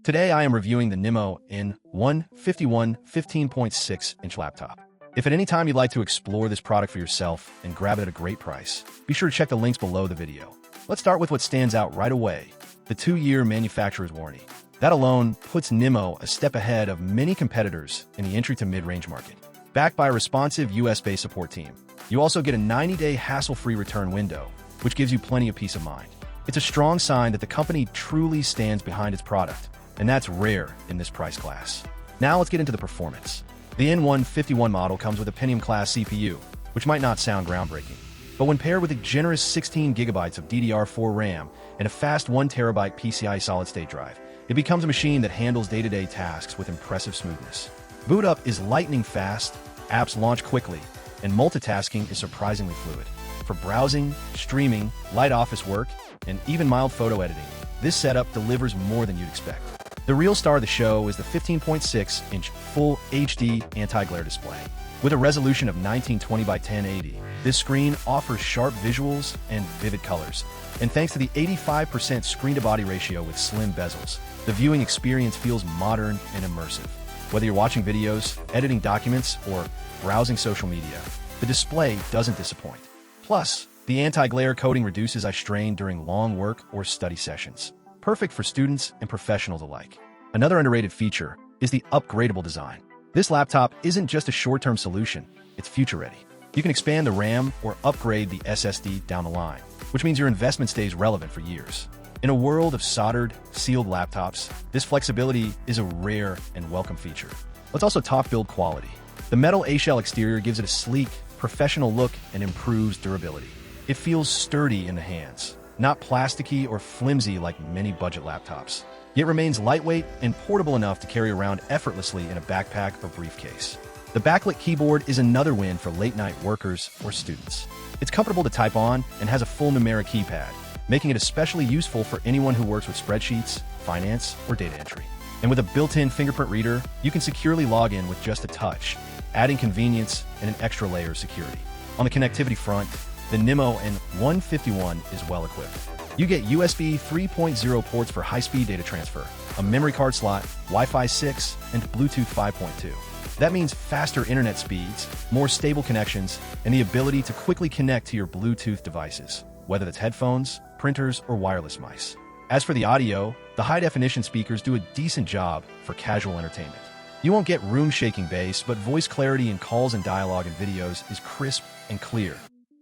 Today I am reviewing the NIMO N151 15.6-inch laptop. If at any time you'd like to explore this product for yourself and grab it at a great price, be sure to check the links below the video. Let's start with what stands out right away, the 2-year manufacturer's warranty. That alone puts NIMO a step ahead of many competitors in the entry to mid-range market. Backed by a responsive US-based support team, you also get a 90-day hassle-free return window, which gives you plenty of peace of mind. It's a strong sign that the company truly stands behind its product, and that's rare in this price class. Now let's get into the performance. The N151 model comes with a Pentium-class CPU, which might not sound groundbreaking, but when paired with a generous 16 GB of DDR4 RAM and a fast 1 TB PCIe solid-state drive, it becomes a machine that handles day-to-day tasks with impressive smoothness. Boot up is lightning fast, apps launch quickly, and multitasking is surprisingly fluid. For browsing, streaming, light office work, and even mild photo editing, this setup delivers more than you'd expect. The real star of the show is the 15.6-inch Full HD anti-glare display. With a resolution of 1920 by 1080, this screen offers sharp visuals and vivid colors. And thanks to the 85% screen-to-body ratio with slim bezels, the viewing experience feels modern and immersive. Whether you're watching videos, editing documents, or browsing social media, the display doesn't disappoint. Plus, the anti-glare coating reduces eye strain during long work or study sessions. Perfect for students and professionals alike. Another underrated feature is the upgradable design. This laptop isn't just a short-term solution, it's future-ready. You can expand the RAM or upgrade the SSD down the line, which means your investment stays relevant for years. In a world of soldered, sealed laptops, this flexibility is a rare and welcome feature. Let's also talk build quality. The metal A-shell exterior gives it a sleek, professional look and improves durability. It feels sturdy in the hands, not plasticky or flimsy like many budget laptops, yet remains lightweight and portable enough to carry around effortlessly in a backpack or briefcase. The Backlit keyboard is another win for late-night workers or students. It's comfortable to type on and has a full Numeric keypad, making it especially useful for anyone who works with spreadsheets, finance, or data entry. And with a built-in fingerprint reader, you can securely log in with just a touch, adding convenience and an extra layer of security. On the connectivity front, the NIMO N151 is well equipped. You get USB 3.0 ports for high-speed data transfer, a memory card slot, Wi-Fi 6, and Bluetooth 5.2. That means faster internet speeds, more stable connections, and the ability to quickly connect to your Bluetooth devices, whether that's headphones, printers, or wireless mice. As for the audio, the high-definition speakers do a decent job for casual entertainment. You won't get room-shaking bass, but voice clarity in calls and dialogue and videos is crisp and clear.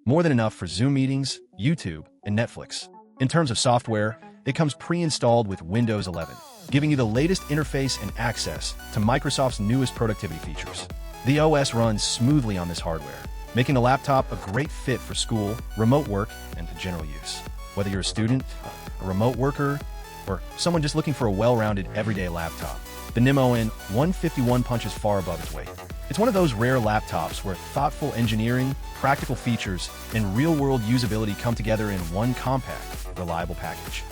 More than enough for Zoom meetings, YouTube, and Netflix. In terms of software, it comes pre-installed with Windows 11, giving you the latest interface and access to Microsoft's newest productivity features. The OS runs smoothly on this hardware, making the laptop a great fit for school, remote work, and general use. Whether you're a student, a remote worker, or someone just looking for a well-rounded everyday laptop, the NIMO N151 punches far above its weight. It's one of those rare laptops where thoughtful engineering, practical features, and real-world usability come together in one compact, reliable package.